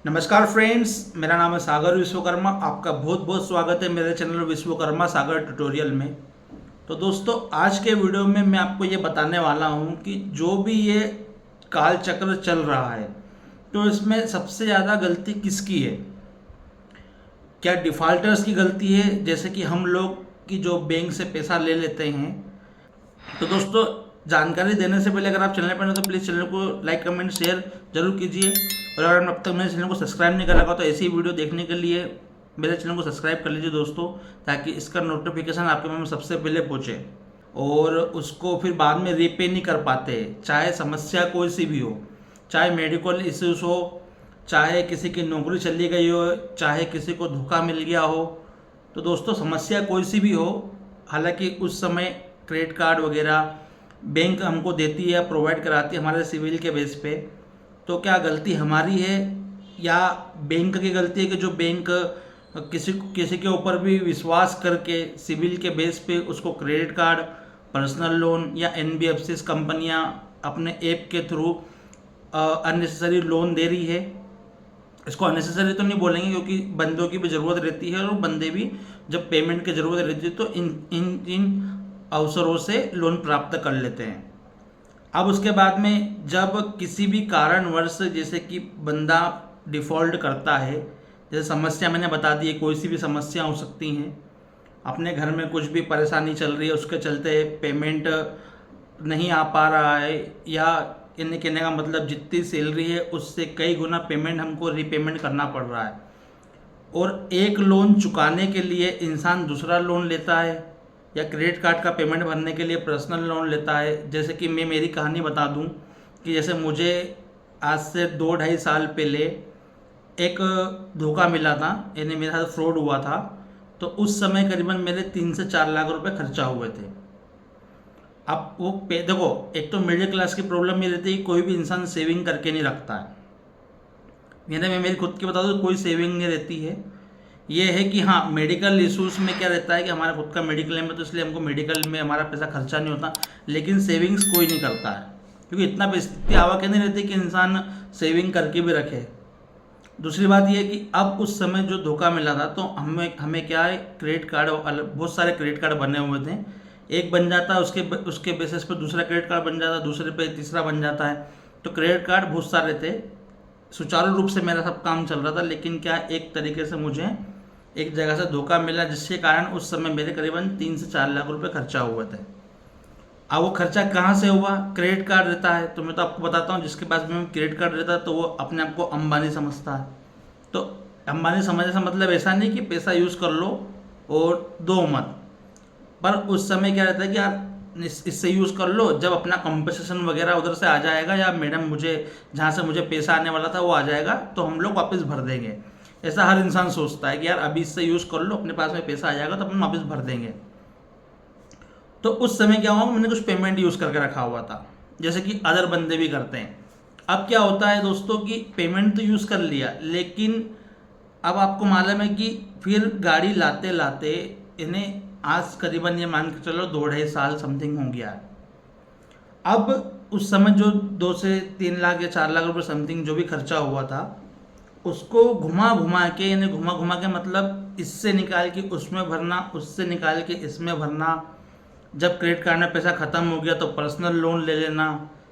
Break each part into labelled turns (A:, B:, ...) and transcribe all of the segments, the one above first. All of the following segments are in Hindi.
A: नमस्कार फ्रेंड्स, मेरा नाम है सागर विश्वकर्मा। आपका बहुत बहुत स्वागत है मेरे चैनल विश्वकर्मा सागर ट्यूटोरियल में। तो दोस्तों, आज के वीडियो में मैं आपको ये बताने वाला हूँ कि जो भी ये काल चक्र चल रहा है तो इसमें सबसे ज़्यादा गलती किसकी है। क्या डिफ़ॉल्टर्स की गलती है, जैसे कि हम लोग की जो बैंक से पैसा ले लेते हैं। तो दोस्तों, जानकारी देने से पहले अगर आप चैनल पर हैं तो प्लीज़ चैनल को लाइक कमेंट शेयर जरूर कीजिए। और अगर आपने अब तक मेरे चैनल को सब्सक्राइब नहीं कर रखा तो ऐसी वीडियो देखने के लिए मेरे चैनल को सब्सक्राइब कर लीजिए दोस्तों, ताकि इसका नोटिफिकेशन आपके पास में सबसे पहले पहुँचे और उसको फिर बाद में रीपे नहीं कर पाते। चाहे समस्या कोई सी भी हो, चाहे मेडिकल इश्यूज हो, चाहे किसी की नौकरी चली गई हो, चाहे किसी को धोखा मिल गया हो। तो दोस्तों, समस्या कोई सी भी हो, हालांकि उस समय क्रेडिट कार्ड वगैरह बैंक हमको देती है, प्रोवाइड कराती है हमारे सिविल के बेस पे। तो क्या गलती हमारी है या बैंक की गलती है कि जो बैंक किसी के ऊपर भी विश्वास करके सिविल के बेस पे उसको क्रेडिट कार्ड, पर्सनल लोन या एनबीएफसी कंपनियां अपने ऐप के थ्रू अननेसेसरी लोन दे रही है। इसको अननेसेसरी तो नहीं बोलेंगे, क्योंकि बंदों की भी ज़रूरत रहती है और बंदे भी जब पेमेंट की ज़रूरत रहती है तो इन अवसरों से लोन प्राप्त कर लेते हैं। अब उसके बाद में जब किसी भी कारणवश जैसे कि बंदा डिफ़ॉल्ट करता है, जैसे समस्या मैंने बता दी है, कोई सी भी समस्या हो सकती हैं, अपने घर में कुछ भी परेशानी चल रही है, उसके चलते पेमेंट नहीं आ पा रहा है, या इन्हें कहने का मतलब जितनी सैलरी है उससे कई गुना पेमेंट हमको रीपेमेंट करना पड़ रहा है, और एक लोन चुकाने के लिए इंसान दूसरा लोन लेता है, या क्रेडिट कार्ड का पेमेंट भरने के लिए पर्सनल लोन लेता है। जैसे कि मैं मेरी कहानी बता दूं कि जैसे मुझे आज से 2-2.5 साल पहले एक धोखा मिला था, यानी मेरे साथ फ्रॉड हुआ था। तो उस समय करीबन मेरे 3 से 4 लाख रुपए खर्चा हुए थे। अब वो देखो, एक तो मिडिल क्लास की प्रॉब्लम ये रहती है कि कोई भी इंसान सेविंग करके नहीं रखता है। मैं मेरी खुद की बता दूँ, कोई सेविंग नहीं रहती है। ये है कि हाँ, मेडिकल इश्यूज़ में क्या रहता है कि हमारा खुद का मेडिकल है, तो इसलिए हमको मेडिकल में हमारा पैसा खर्चा नहीं होता, लेकिन सेविंग्स कोई नहीं करता है, क्योंकि इतना इतनी आवक नहीं रहती कि इंसान सेविंग करके भी रखे। दूसरी बात यह है कि अब उस समय जो धोखा मिला था, तो हमें क्या है, क्रेडिट कार्ड, बहुत सारे क्रेडिट कार्ड बने हुए थे। एक बन जाता है, उसके बेसिस पर दूसरा क्रेडिट कार्ड बन जाता है, दूसरे पे तीसरा बन जाता है। तो क्रेडिट कार्ड बहुत सारे थे, सुचारू रूप से मेरा सब काम चल रहा था, लेकिन क्या एक तरीके से मुझे एक जगह से धोखा मिला, जिसके कारण उस समय मेरे करीबन 3 से 4 लाख रुपए खर्चा हुए थे। अब वो खर्चा कहाँ से हुआ? क्रेडिट कार्ड रहता है, तो मैं तो आपको बताता हूँ, जिसके पास में क्रेडिट कार्ड रहता है तो वो अपने आप को अंबानी समझता है। तो अंबानी समझने का मतलब ऐसा नहीं कि पैसा यूज़ कर लो और दो मत, पर उस समय क्या रहता है कि यार इससे यूज़ कर लो, जब अपना कंपनसेशन वगैरह उधर से आ जाएगा, या मैडम मुझे जहाँ से मुझे पैसा आने वाला था वो आ जाएगा, तो हम लोग वापस भर देंगे। ऐसा हर इंसान सोचता है कि यार अभी इससे यूज़ कर लो, अपने पास में पैसा आ जाएगा तो अपन वापस भर देंगे। तो उस समय क्या हुआ, मैंने कुछ पेमेंट यूज़ करके रखा हुआ था, जैसे कि अदर बंदे भी करते हैं। अब क्या होता है दोस्तों कि पेमेंट तो यूज़ कर लिया, लेकिन अब आपको मालूम है कि फिर गाड़ी लाते लाते इन्हें आज करीबन ये मान के चलो 2-2.5 साल समथिंग हो गया है। अब उस समय जो 2 से 3 लाख या 4 लाख रुपए समथिंग जो भी खर्चा हुआ था, उसको घुमा घुमा के, यानी घुमा घुमा के मतलब इससे निकाल के उसमें भरना, उससे निकाल के इसमें भरना। जब क्रेडिट कार्ड में पैसा ख़त्म हो गया तो पर्सनल लोन ले लेना,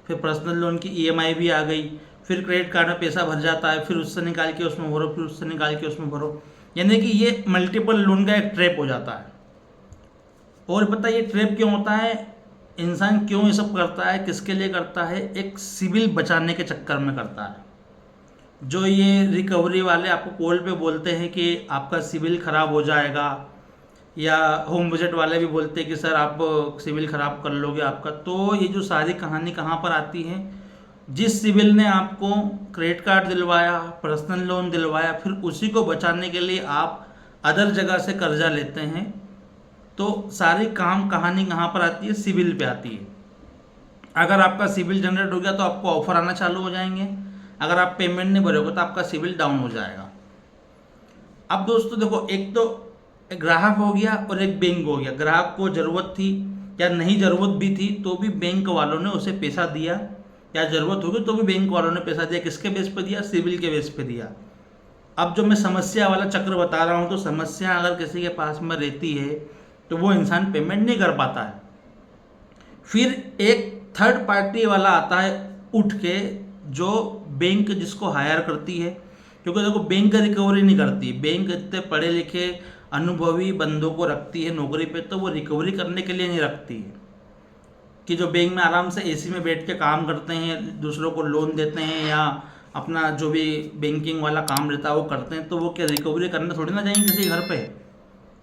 A: फिर पर्सनल लोन की ईएमआई भी आ गई, फिर क्रेडिट कार्ड में पैसा भर जाता है, फिर उससे निकाल के उसमें भरो, फिर उससे निकाल के उसमें भरो, यानी कि ये मल्टीपल लोन का एक ट्रैप हो जाता है। और पता ये ट्रैप क्यों होता है, इंसान क्यों ये सब करता है, किसके लिए करता है? एक सिविल बचाने के चक्कर में करता है। जो ये रिकवरी वाले आपको कॉल पे बोलते हैं कि आपका सिविल ख़राब हो जाएगा, या होम बजट वाले भी बोलते हैं कि सर आप सिविल ख़राब कर लोगे आपका, तो ये जो सारी कहानी कहाँ पर आती है, जिस सिविल ने आपको क्रेडिट कार्ड दिलवाया, पर्सनल लोन दिलवाया, फिर उसी को बचाने के लिए आप अदर जगह से कर्जा लेते हैं, तो सारी कहानी कहाँ पर आती है? सिविल पे आती है। अगर आपका सिविल जनरेट हो गया तो आपको ऑफर आना चालू हो जाएंगे, अगर आप पेमेंट नहीं भरोगे तो आपका सिविल डाउन हो जाएगा। अब दोस्तों देखो, एक तो एक ग्राहक हो गया और एक बैंक हो गया। ग्राहक को ज़रूरत थी या नहीं ज़रूरत भी थी तो भी बैंक वालों ने उसे पैसा दिया, या ज़रूरत होगी तो भी बैंक वालों ने पैसा दिया। किसके बेस पे दिया? सिविल के बेस पे दिया। अब जो मैं समस्या वाला चक्र बता रहा हूँ, तो समस्या अगर किसी के पास में रहती है तो वो इंसान पेमेंट नहीं कर पाता है। फिर एक थर्ड पार्टी वाला आता है उठ के, जो बैंक जिसको हायर करती है, क्योंकि देखो बैंक रिकवरी नहीं करती। बैंक इतने पढ़े लिखे अनुभवी बंदों को रखती है नौकरी पे, तो वो रिकवरी करने के लिए नहीं रखती है कि जो बैंक में आराम से एसी में बैठ के काम करते हैं, दूसरों को लोन देते हैं या अपना जो भी बैंकिंग वाला काम रहता है वो करते हैं, तो वो क्या रिकवरी करने थोड़ी ना जाएंगे किसी घर पे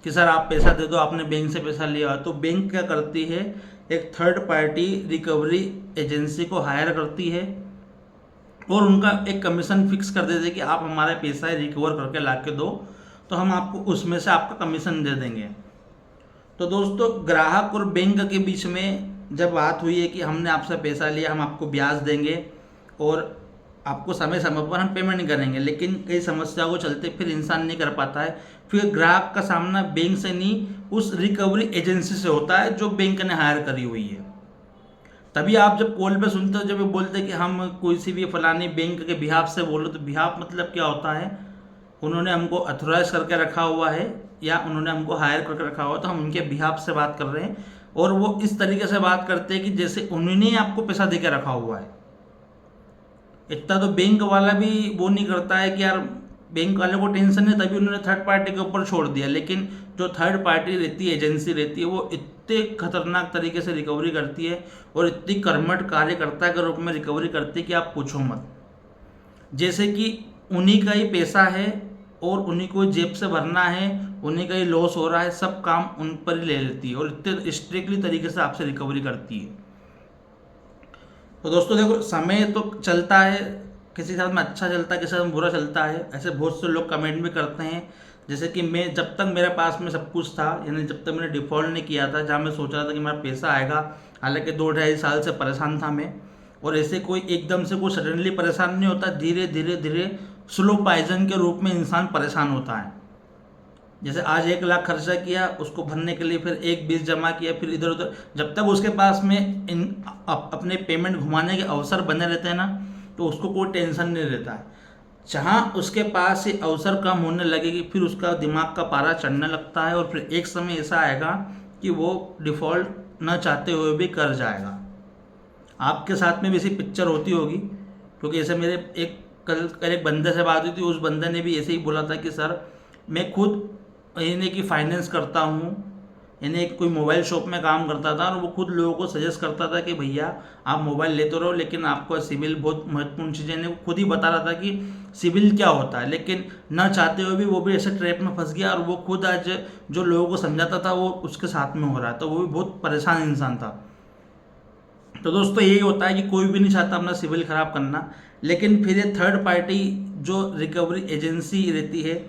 A: कि सर आप पैसा दे दो, आपने बैंक से पैसा लिया। तो बैंक क्या करती है, एक थर्ड पार्टी रिकवरी एजेंसी को हायर करती है और उनका एक कमीशन फिक्स कर देते हैं कि आप हमारा पैसा रिकवर करके ला के दो, तो हम आपको उसमें से आपका कमीशन दे देंगे। तो दोस्तों, ग्राहक और बैंक के बीच में जब बात हुई है कि हमने आपसे पैसा लिया, हम आपको ब्याज देंगे और आपको समय समय पर हम पेमेंट करेंगे, लेकिन कई समस्याओं को चलते फिर इंसान नहीं कर पाता है। फिर ग्राहक का सामना बैंक से नहीं, उस रिकवरी एजेंसी से होता है जो बैंक ने हायर करी हुई है। तभी आप जब कॉल पे सुनते हो, जब वो बोलते हैं कि हम कोई सी भी फलानी बैंक के बिहाफ से बोलो, तो बिहाफ मतलब क्या होता है, उन्होंने हमको अथोराइज करके रखा हुआ है या उन्होंने हमको हायर करके रखा हुआ है, तो हम उनके बिहाफ से बात कर रहे हैं। और वो इस तरीके से बात करते हैं कि जैसे उन्होंने ही आपको पैसा दे के रखा हुआ है। इतना तो बैंक वाला भी वो नहीं करता है कि यार बैंक वाले को टेंशन है, तभी उन्होंने थर्ड पार्टी के ऊपर छोड़ दिया। लेकिन जो थर्ड पार्टी रहती है, एजेंसी रहती है, वो इतने खतरनाक तरीके से रिकवरी करती है और इतनी कर्मठ कार्यकर्ता के रूप में रिकवरी करती है कि आप पूछो मत। जैसे कि उन्हीं का ही पैसा है और उन्हीं को जेब से भरना है, उन्हीं का ही लॉस हो रहा है, सब काम उन पर ही ले लेती है और इतने स्ट्रिक्टली तरीके से आपसे रिकवरी करती है। तो दोस्तों देखो, समय तो चलता है, किसी के साथ में अच्छा चलता है, किसी के साथ में बुरा चलता है। ऐसे बहुत से लोग कमेंट भी करते हैं। जैसे कि मैं, जब तक मेरे पास में सब कुछ था, यानी जब तक मैंने डिफ़ॉल्ट नहीं किया था, जहाँ मैं सोच रहा था कि मेरा पैसा आएगा, हालांकि 2-2.5 साल से परेशान था मैं। और ऐसे कोई एकदम से कोई सडनली परेशान नहीं होता, धीरे धीरे धीरे स्लो पॉइजन के रूप में इंसान परेशान होता है। जैसे आज 1 लाख खर्चा किया, उसको भरने के लिए फिर 1-20 जमा किया, फिर इधर उधर, जब तक उसके पास में अपने पेमेंट घुमाने के अवसर बने रहते हैं ना, तो उसको कोई टेंशन नहीं रहता है। जहाँ उसके पास ये अवसर कम होने लगेगी, फिर उसका दिमाग का पारा चढ़ने लगता है और फिर एक समय ऐसा आएगा कि वो डिफ़ॉल्ट न चाहते हुए भी कर जाएगा। आपके साथ में भी ऐसी पिक्चर होती होगी, क्योंकि ऐसे मेरे कल एक बंदे से बात हुई थी। उस बंदे ने भी ऐसे ही बोला था कि सर मैं खुद यानी कि फाइनेंस करता हूँ, यानी कोई मोबाइल शॉप में काम करता था और वो खुद लोगों को सजेस्ट करता था कि भैया आप मोबाइल लेते रहो, लेकिन आपका सिविल बहुत महत्वपूर्ण चीज़ है। वो खुद ही बता रहा था कि सिविल क्या होता है, लेकिन ना चाहते हुए भी वो भी ऐसे ट्रैप में फंस गया और वो खुद आज जो लोगों को समझाता था वो उसके साथ में हो रहा है, तो वो भी बहुत परेशान इंसान था। तो दोस्तों, यही होता है कि कोई भी नहीं चाहता अपना सिविल ख़राब करना, लेकिन फिर ये थर्ड पार्टी जो रिकवरी एजेंसी रहती है,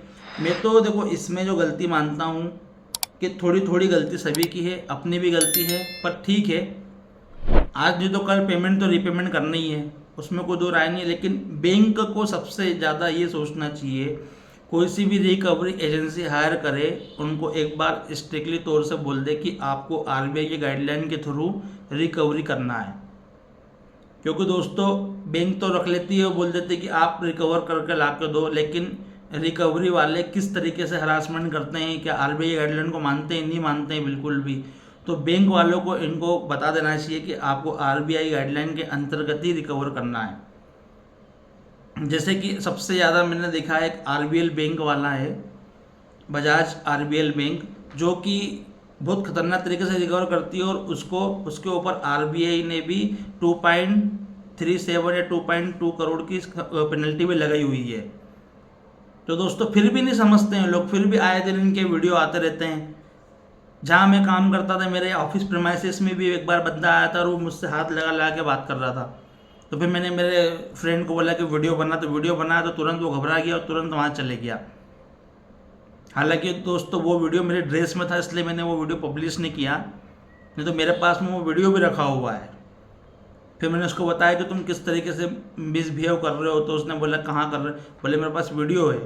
A: मैं तो देखो इसमें जो गलती मानता हूँ कि थोड़ी थोड़ी गलती सभी की है, अपनी भी गलती है, पर ठीक है, आज नहीं तो कल पेमेंट तो रीपेमेंट करना ही है, उसमें कोई दो राय नहीं है। लेकिन बैंक को सबसे ज़्यादा ये सोचना चाहिए, कोई सी भी रिकवरी एजेंसी हायर करे, उनको एक बार स्ट्रिक्टली तौर से बोल दे कि आपको आरबीआई के गाइडलाइन के थ्रू रिकवरी करना है। क्योंकि दोस्तों, बैंक तो रख लेती है, वो बोल देती है कि आप रिकवर करके ला के दो, लेकिन रिकवरी वाले किस तरीके से हरासमेंट करते हैं, क्या आरबीआई गाइडलाइन को मानते हैं? नहीं मानते हैं बिल्कुल भी। तो बैंक वालों को इनको बता देना चाहिए कि आपको आरबीआई गाइडलाइन के अंतर्गत ही रिकवर करना है। जैसे कि सबसे ज़्यादा मैंने देखा है, एक आरबीएल बैंक वाला है, बजाज आरबीएल बैंक, जो कि बहुत खतरनाक तरीके से रिकवर करती है और उसके ऊपर आरबीआई ने भी 2.37 या 2.2 करोड़ की पेनल्टी भी लगाई हुई है। तो दोस्तों, फिर भी नहीं समझते हैं लोग, फिर भी आए दिन इनके वीडियो आते रहते हैं। जहाँ मैं काम करता था, मेरे ऑफिस प्रीमाइसेस में भी एक बार बंदा आया था और वो मुझसे हाथ लगा लगा के बात कर रहा था। तो फिर मैंने मेरे फ्रेंड को बोला कि वीडियो बना, तो वीडियो बनाया, तो तुरंत वो घबरा गया और तुरंत वहाँ चले गया। हालांकि दोस्तों, वो वीडियो मेरे ड्रेस में था, इसलिए मैंने वो वीडियो पब्लिश नहीं किया, नहीं तो मेरे पास में वो वीडियो भी रखा हुआ है। फिर मैंने उसको बताया कि तुम किस तरीके से मिसबिहेव कर रहे हो, तो उसने बोला कहाँ कर रहे हो, बोले मेरे पास वीडियो है।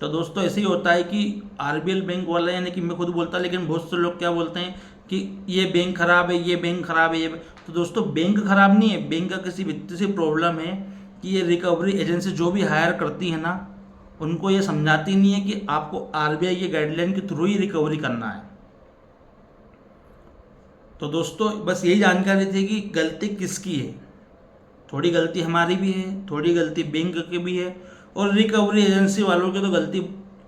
A: तो दोस्तों, ऐसे ही होता है कि आरबीएल बैंक वाला, यानी कि मैं खुद बोलता, लेकिन बहुत से लोग क्या बोलते हैं कि ये बैंक खराब है, ये बैंक खराब है, ये तो दोस्तों, बैंक खराब नहीं है, बैंक का किसी वित्तीय से प्रॉब्लम है कि ये रिकवरी एजेंसी जो भी हायर करती है ना, उनको ये समझाती नहीं है कि आपको आरबीआई के गाइडलाइन के थ्रू ही रिकवरी करना है। तो दोस्तों बस यही जानकारी थी कि गलती किसकी है। थोड़ी गलती हमारी भी है, थोड़ी गलती बैंक की भी है, और रिकवरी एजेंसी वालों की तो गलती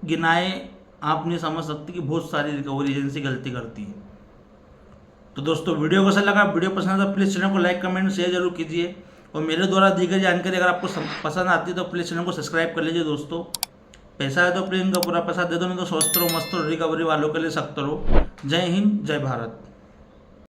A: गिनाए आप नहीं समझ सकते कि बहुत सारी रिकवरी एजेंसी गलती करती है। तो दोस्तों वीडियो कैसा लगा, वीडियो पसंद है तो प्लीज़ चैनल को लाइक कमेंट शेयर जरूर कीजिए, और मेरे द्वारा दी गई जानकारी अगर आपको पसंद आती है तो प्लीज़ चैनल को सब्सक्राइब कर लीजिए। दोस्तों पैसा है तो प्लीज़ इनका पूरा पैसा दे दो, नहीं तो स्वस्थ रहो मस्त रहो, रिकवरी वालों के लिए सख्त रहो। जय हिंद, जय भारत।